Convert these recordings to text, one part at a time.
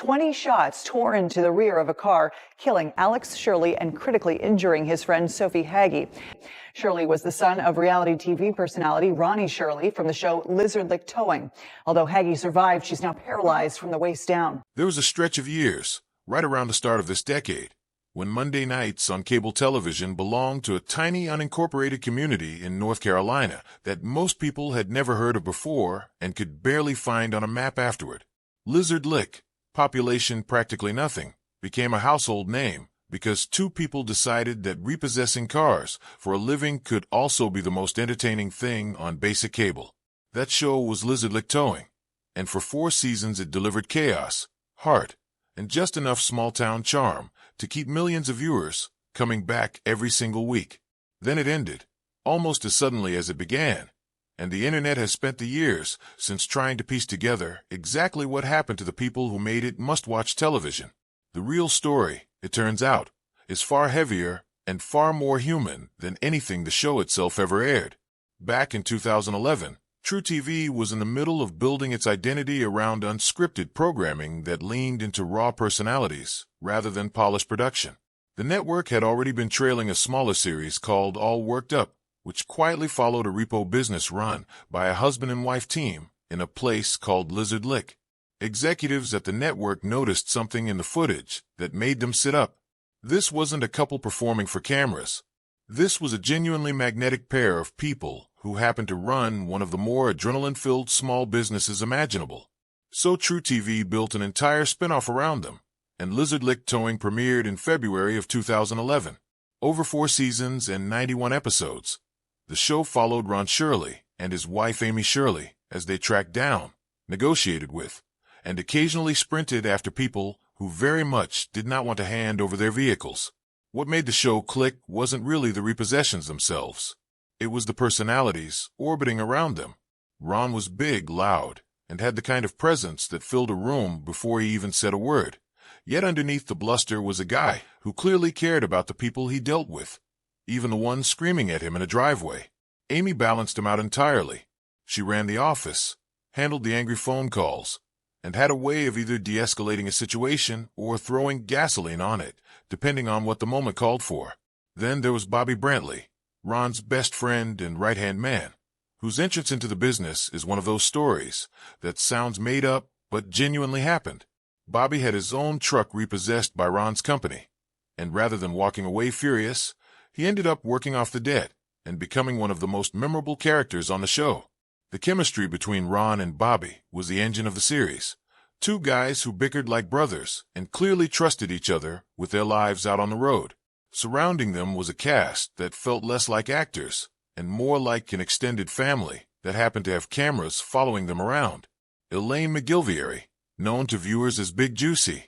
20 shots tore into the rear of a car, killing Alex Shirley and critically injuring his friend Sophie Hagee. Shirley was the son of reality TV personality Ronnie Shirley from the show Lizard Lick Towing. Although Hagee survived, she's now paralyzed from the waist down. There was a stretch of years, right around the start of this decade, when Monday nights on cable television belonged to a tiny unincorporated community in North Carolina that most people had never heard of before and could barely find on a map afterward. Lizard Lick, population practically nothing, became a household name because two people decided that repossessing cars for a living could also be the most entertaining thing on basic cable. That show was Lizard Lick Towing, and for 4 seasons it delivered chaos, heart, and just enough small-town charm to keep millions of viewers coming back every single week. Then it ended, almost as suddenly as it began, and the internet has spent the years since trying to piece together exactly what happened to the people who made it must-watch television. The real story, it turns out, is far heavier and far more human than anything the show itself ever aired. Back in 2011, truTV was in the middle of building its identity around unscripted programming that leaned into raw personalities rather than polished production. The network had already been trailing a smaller series called All Worked Up, which quietly followed a repo business run by a husband and wife team in a place called Lizard Lick. Executives at the network noticed something in the footage that made them sit up. This wasn't a couple performing for cameras. This was a genuinely magnetic pair of people who happened to run one of the more adrenaline-filled small businesses imaginable. So truTV built an entire spin-off around them, and Lizard Lick Towing premiered in February of 2011. Over 4 seasons and 91 episodes, the show followed Ron Shirley and his wife Amy Shirley as they tracked down, negotiated with, and occasionally sprinted after people who very much did not want to hand over their vehicles. What made the show click wasn't really the repossessions themselves. It was the personalities orbiting around them. Ron was big, loud, and had the kind of presence that filled a room before he even said a word. Yet underneath the bluster was a guy who clearly cared about the people he dealt with, even the ones screaming at him in a driveway. Amy balanced him out entirely. She ran the office, handled the angry phone calls, and had a way of either de-escalating a situation or throwing gasoline on it, depending on what the moment called for. Then there was Bobby Brantley, Ron's best friend and right-hand man, whose entrance into the business is one of those stories that sounds made up but genuinely happened. Bobby had his own truck repossessed by Ron's company, and rather than walking away furious, he ended up working off the debt and becoming one of the most memorable characters on the show. The chemistry between Ron and Bobby was the engine of the series. Two guys who bickered like brothers and clearly trusted each other with their lives out on the road. Surrounding them was a cast that felt less like actors and more like an extended family that happened to have cameras following them around. Elaine McGilvery, known to viewers as Big Juicy,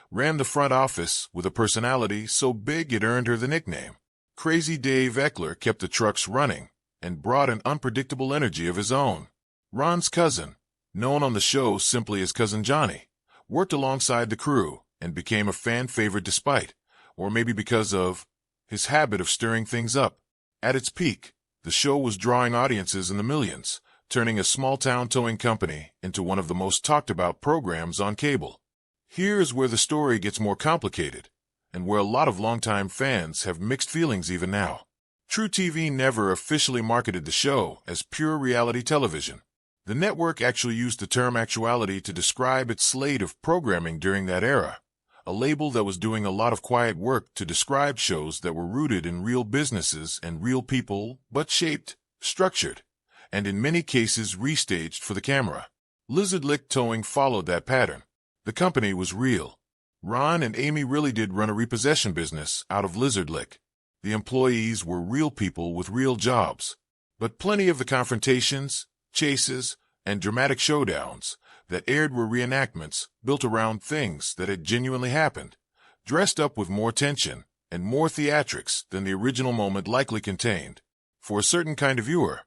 ran the front office with a personality so big it earned her the nickname. Krazy Dave Eckler kept the trucks running and brought an unpredictable energy of his own. Ron's cousin, known on the show simply as Cousin Johnny, worked alongside the crew and became a fan favorite despite, or maybe because of, his habit of stirring things up. At its peak, the show was drawing audiences in the millions, turning a small-town towing company into one of the most talked-about programs on cable. Here's where the story gets more complicated, and where a lot of longtime fans have mixed feelings even now. truTV never officially marketed the show as pure reality television. The network actually used the term actuality to describe its slate of programming during that era, a label that was doing a lot of quiet work to describe shows that were rooted in real businesses and real people, but shaped, structured, and in many cases restaged for the camera. Lizard Lick Towing followed that pattern. The company was real. Ron and Amy really did run a repossession business out of Lizard Lick. The employees were real people with real jobs. But plenty of the confrontations, chases, and dramatic showdowns that aired were reenactments built around things that had genuinely happened, dressed up with more tension and more theatrics than the original moment likely contained. For a certain kind of viewer,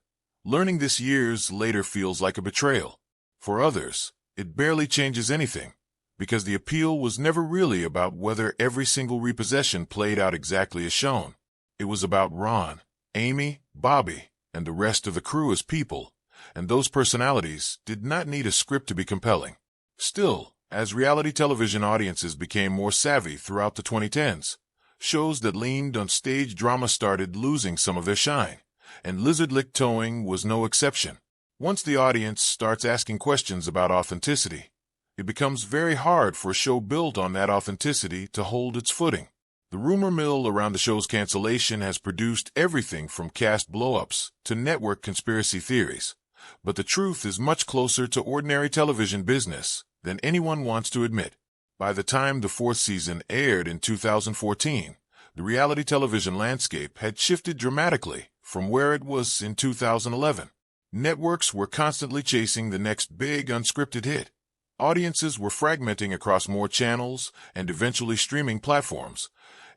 learning this years later feels like a betrayal. For others, it barely changes anything, because the appeal was never really about whether every single repossession played out exactly as shown. It was about Ron, Amy, Bobby, and the rest of the crew as people, and those personalities did not need a script to be compelling. Still, As reality television audiences became more savvy throughout the 2010s, shows that leaned on stage drama started losing some of their shine, and Lizard Lick Towing was no exception. Once the audience starts asking questions about authenticity, it becomes very hard for a show built on that authenticity to hold its footing. The rumor mill around the show's cancellation has produced everything from cast blow-ups to network conspiracy theories, but the truth is much closer to ordinary television business than anyone wants to admit. By the time the fourth season aired in 2014, the reality television landscape had shifted dramatically from where it was in 2011. Networks were constantly chasing the next big unscripted hit. Audiences were fragmenting across more channels and eventually streaming platforms,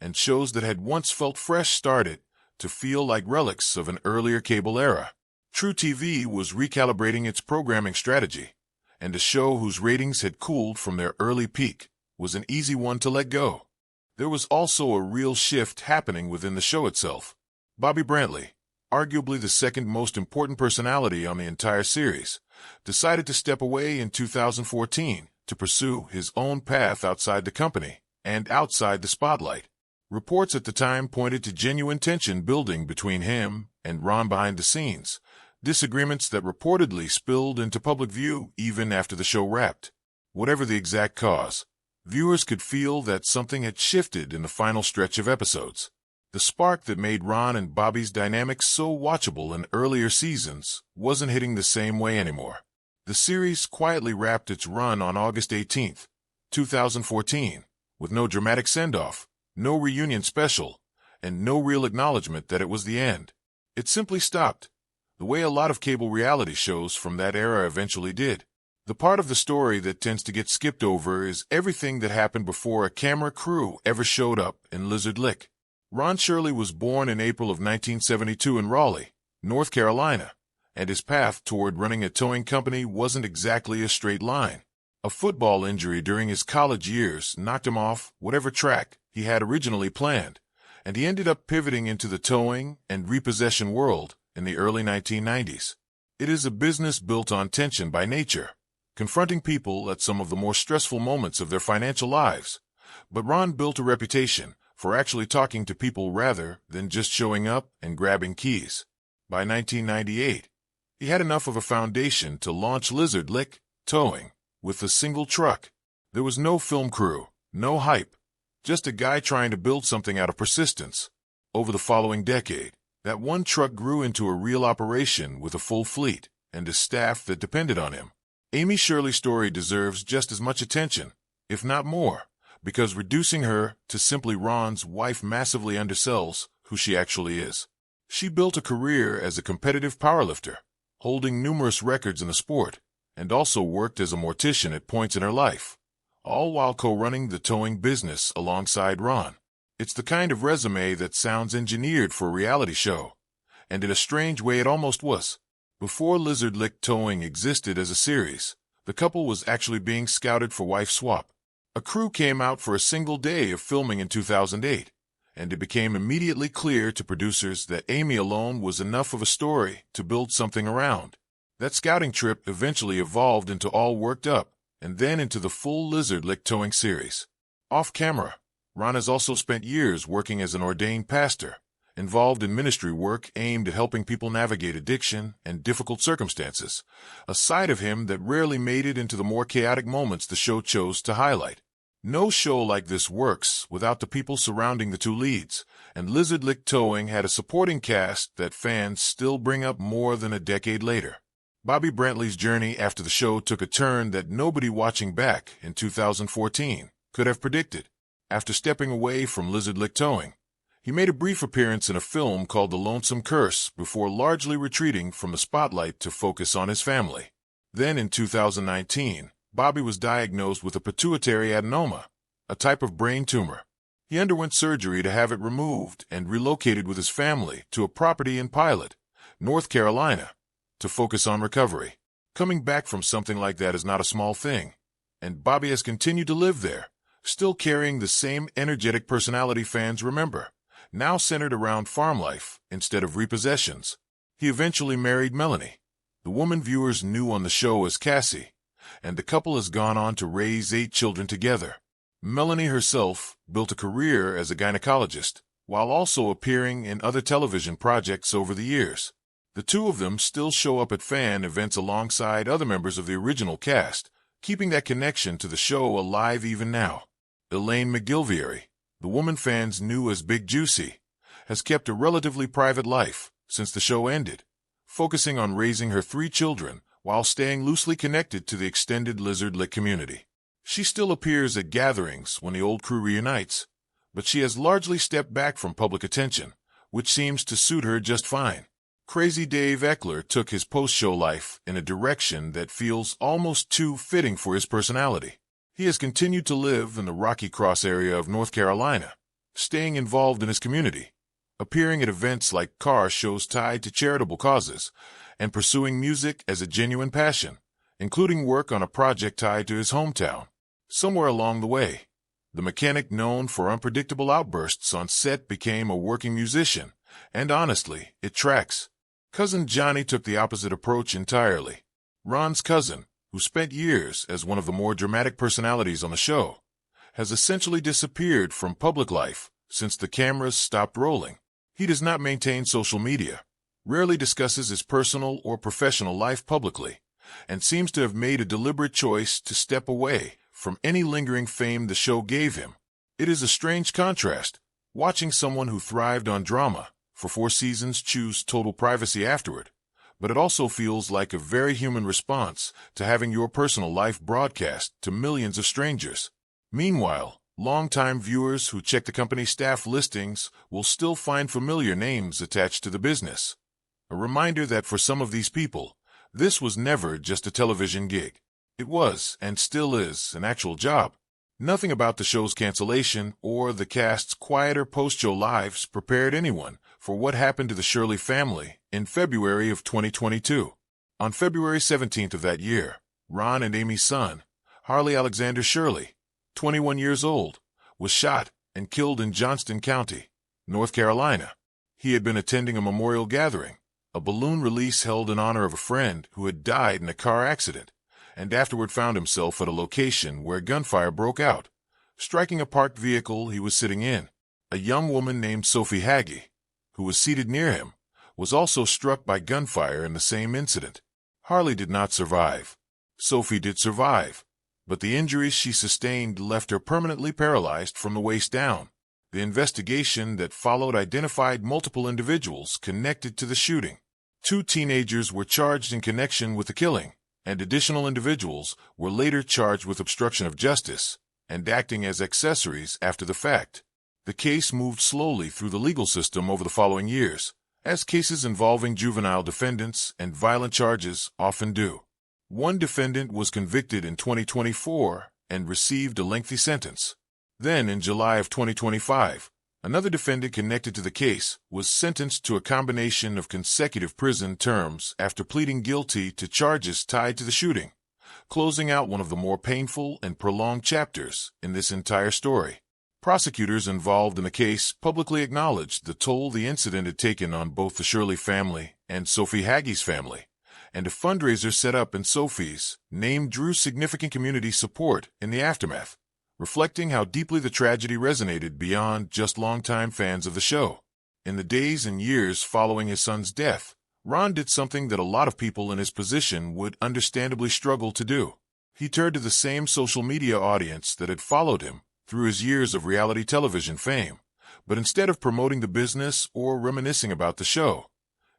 and shows that had once felt fresh started to feel like relics of an earlier cable era. truTV was recalibrating its programming strategy, and a show whose ratings had cooled from their early peak was an easy one to let go. There was also a real shift happening within the show itself. Bobby Brantley, arguably the second most important personality on the entire series, decided to step away in 2014 to pursue his own path outside the company and outside the spotlight. Reports at the time pointed to genuine tension building between him and Ron behind the scenes, disagreements that reportedly spilled into public view even after the show wrapped. Whatever the exact cause, viewers could feel that something had shifted in the final stretch of episodes. The spark that made Ron and Bobby's dynamic so watchable in earlier seasons wasn't hitting the same way anymore. The series quietly wrapped its run on August 18, 2014, with no dramatic send-off, no reunion special, and no real acknowledgement that it was the end. It simply stopped, the way a lot of cable reality shows from that era eventually did. The part of the story that tends to get skipped over is everything that happened before a camera crew ever showed up in Lizard Lick. Ron Shirley was born in April of 1972 in Raleigh, North Carolina, and his path toward running a towing company wasn't exactly a straight line. A football injury during his college years knocked him off whatever track he had originally planned, and he ended up pivoting into the towing and repossession world in the early 1990s. It is a business built on tension by nature, confronting people at some of the more stressful moments of their financial lives. But Ron built a reputation for actually talking to people rather than just showing up and grabbing keys. By 1998, he had enough of a foundation to launch Lizard Lick Towing with a single truck. There was no film crew, no hype, just a guy trying to build something out of persistence. Over the following decade, that one truck grew into a real operation with a full fleet and a staff that depended on him. Amy Shirley's story deserves just as much attention, if not more, because reducing her to simply Ron's wife massively undersells who she actually is. She built a career as a competitive powerlifter, holding numerous records in the sport, and also worked as a mortician at points in her life, all while co-running the towing business alongside Ron. It's the kind of resume that sounds engineered for a reality show, and in a strange way it almost was. Before Lizard Lick Towing existed as a series, the couple was actually being scouted for wife swap. A crew came out for a single day of filming in 2008, and it became immediately clear to producers that Amy alone was enough of a story to build something around. That scouting trip eventually evolved into All Worked Up, and then into the full Lizard Lick Towing series. Off-camera, Ron has also spent years working as an ordained pastor, involved in ministry work aimed at helping people navigate addiction and difficult circumstances, a side of him that rarely made it into the more chaotic moments the show chose to highlight. No show like this works without the people surrounding the two leads, and Lizard Lick Towing had a supporting cast that fans still bring up more than a decade later. Bobby Brantley's journey after the show took a turn that nobody watching back in 2014 could have predicted. After stepping away from Lizard Lick Towing, he made a brief appearance in a film called The Lonesome Curse before largely retreating from the spotlight to focus on his family. Then in 2019, Bobby was diagnosed with a pituitary adenoma, a type of brain tumor. He underwent surgery to have it removed and relocated with his family to a property in Pilot, North Carolina, to focus on recovery. Coming back from something like that is not a small thing, and Bobby has continued to live there, still carrying the same energetic personality fans remember, now centered around farm life instead of repossessions. He eventually married Melanie, the woman viewers knew on the show as Cassie, and the couple has gone on to raise 8 children together. Melanie herself built a career as a gynecologist, while also appearing in other television projects over the years. The two of them still show up at fan events alongside other members of the original cast, keeping that connection to the show alive even now. Elaine McGilvery, the woman fans knew as Big Juicy, has kept a relatively private life since the show ended, focusing on raising her 3 children while staying loosely connected to the extended Lizard Lick community. She still appears at gatherings when the old crew reunites, but she has largely stepped back from public attention, which seems to suit her just fine. Krazy Dave Eckler took his post-show life in a direction that feels almost too fitting for his personality. He has continued to live in the Rocky Cross area of North Carolina, staying involved in his community, appearing at events like car shows tied to charitable causes, and pursuing music as a genuine passion, including work on a project tied to his hometown. Somewhere along the way, the mechanic known for unpredictable outbursts on set became a working musician, and honestly, it tracks. Cousin Johnny took the opposite approach entirely. Ron's cousin, who spent years as one of the more dramatic personalities on the show, has essentially disappeared from public life since the cameras stopped rolling. He does not maintain social media, rarely discusses his personal or professional life publicly, and seems to have made a deliberate choice to step away from any lingering fame the show gave him. It is a strange contrast, watching someone who thrived on drama for 4 seasons choose total privacy afterward, but it also feels like a very human response to having your personal life broadcast to millions of strangers. Meanwhile, longtime viewers who check the company's staff listings will still find familiar names attached to the business. A reminder that for some of these people, this was never just a television gig. It was, and still is, an actual job. Nothing about the show's cancellation or the cast's quieter post-show lives prepared anyone for what happened to the Shirley family in February of 2022. On February 17th of that year, Ron and Amy's son, Harley Alexander Shirley, 21 years old, was shot and killed in Johnston County, North Carolina. He had been attending a memorial gathering, a balloon release held in honor of a friend who had died in a car accident, and afterward found himself at a location where gunfire broke out, striking a parked vehicle he was sitting in. A young woman named Sophie Haggie, who was seated near him, was also struck by gunfire in the same incident. Harley did not survive. Sophie did survive, but the injuries she sustained left her permanently paralyzed from the waist down. The investigation that followed identified multiple individuals connected to the shooting. 2 teenagers were charged in connection with the killing, and additional individuals were later charged with obstruction of justice and acting as accessories after the fact. The case moved slowly through the legal system over the following years, as cases involving juvenile defendants and violent charges often do. One defendant was convicted in 2024 and received a lengthy sentence. Then, in July of 2025, another defendant connected to the case was sentenced to a combination of consecutive prison terms after pleading guilty to charges tied to the shooting, closing out one of the more painful and prolonged chapters in this entire story. Prosecutors involved in the case publicly acknowledged the toll the incident had taken on both the Shirley family and Sophie Haggie's family, and a fundraiser set up in Sophie's name drew significant community support in the aftermath, reflecting how deeply the tragedy resonated beyond just longtime fans of the show. In the days and years following his son's death, Ron did something that a lot of people in his position would understandably struggle to do. He turned to the same social media audience that had followed him through his years of reality television fame, but instead of promoting the business or reminiscing about the show,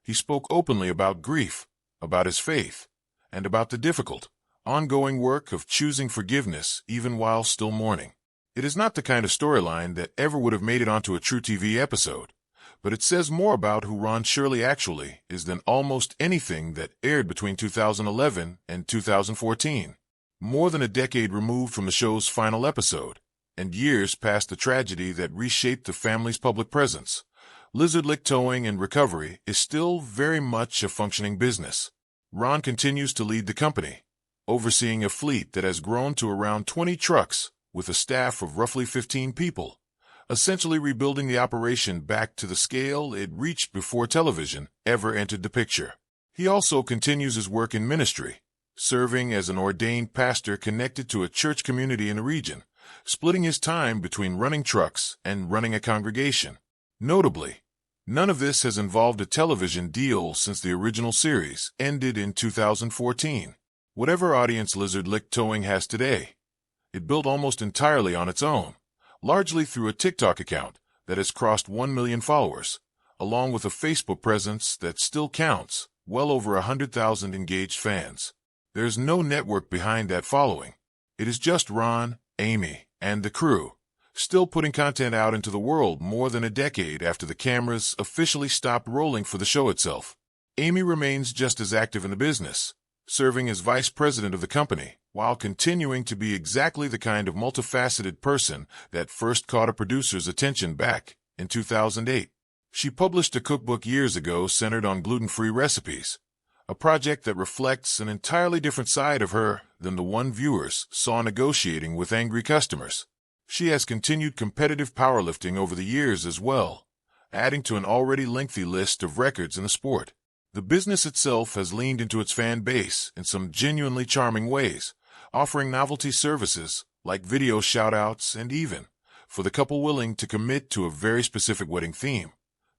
he spoke openly about grief, about his faith, and about the difficult, ongoing work of choosing forgiveness even while still mourning. It is not the kind of storyline that ever would have made it onto a truTV episode, but it says more about who Ron Shirley actually is than almost anything that aired between 2011 and 2014. More than a decade removed from the show's final episode, and years past the tragedy that reshaped the family's public presence, Lizard Lick Towing and Recovery is still very much a functioning business. Ron continues to lead the company, overseeing a fleet that has grown to around 20 trucks with a staff of roughly 15 people, essentially rebuilding the operation back to the scale it reached before television ever entered the picture. He also continues his work in ministry, serving as an ordained pastor connected to a church community in the region, splitting his time between running trucks and running a congregation. Notably, none of this has involved a television deal since the original series ended in 2014. Whatever audience Lizard Lick Towing has today, it built almost entirely on its own, largely through a TikTok account that has crossed 1 million followers, along with a Facebook presence that still counts well over 100,000 engaged fans. There's no network behind that following. It is just Ron, Amy, and the crew, still putting content out into the world more than a decade after the cameras officially stopped rolling for the show itself. Amy remains just as active in the business, serving as vice president of the company, while continuing to be exactly the kind of multifaceted person that first caught a producer's attention back in 2008. She published a cookbook years ago centered on gluten-free recipes, a project that reflects an entirely different side of her than the one viewers saw negotiating with angry customers. She has continued competitive powerlifting over the years as well, adding to an already lengthy list of records in the sport. The business itself has leaned into its fan base in some genuinely charming ways, offering novelty services like video shout-outs and even, for the couple willing to commit to a very specific wedding theme,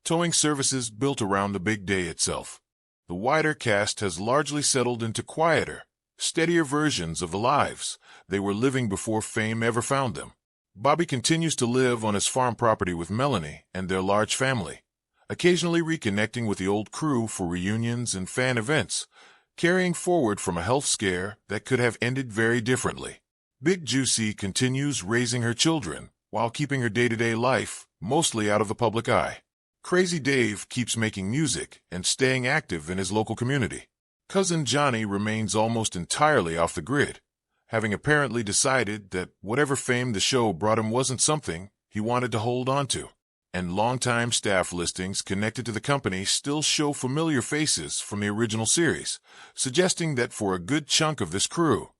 towing services built around the big day itself. The wider cast has largely settled into quieter, steadier versions of the lives they were living before fame ever found them. Bobby continues to live on his farm property with Melanie and their large family, occasionally reconnecting with the old crew for reunions and fan events, carrying forward from a health scare that could have ended very differently. Big Juicy continues raising her children while keeping her day-to-day life mostly out of the public eye. Krazy Dave keeps making music and staying active in his local community. Cousin Johnny remains almost entirely off the grid, having apparently decided that whatever fame the show brought him wasn't something he wanted to hold on to. And longtime staff listings connected to the company still show familiar faces from the original series, suggesting that for a good chunk of this crew,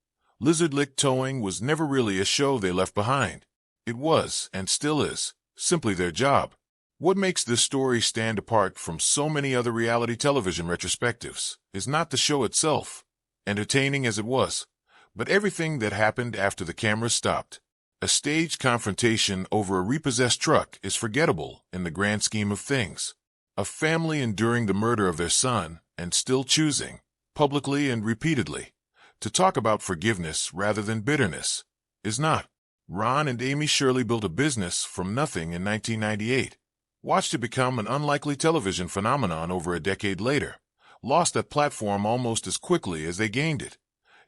Lizard Lick Towing was never really a show they left behind. It was, and still is, simply their job. What makes this story stand apart from so many other reality television retrospectives is not the show itself, entertaining as it was, but everything that happened after the cameras stopped. A staged confrontation over a repossessed truck is forgettable in the grand scheme of things. A family enduring the murder of their son and still choosing, publicly and repeatedly, to talk about forgiveness rather than bitterness is not. Ron and Amy Shirley built a business from nothing in 1998, watched it become an unlikely television phenomenon over a decade later, lost that platform almost as quickly as they gained it,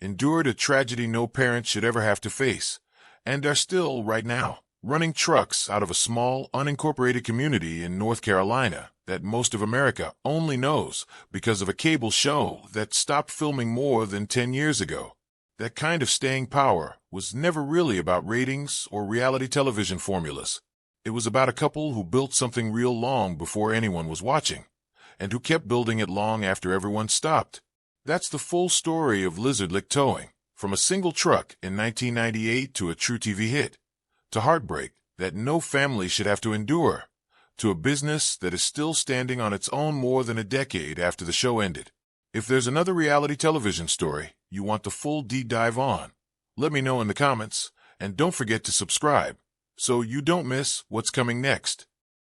endured a tragedy no parent should ever have to face, and are still, right now, running trucks out of a small, unincorporated community in North Carolina that most of America only knows because of a cable show that stopped filming more than 10 years ago. That kind of staying power was never really about ratings or reality television formulas. It was about a couple who built something real long before anyone was watching, and who kept building it long after everyone stopped. That's the full story of Lizard Lick Towing. From a single truck in 1998 to a truTV hit, to heartbreak that no family should have to endure, to a business that is still standing on its own more than a decade after the show ended. If there's another reality television story you want the full deep dive on, let me know in the comments, and don't forget to subscribe so you don't miss what's coming next.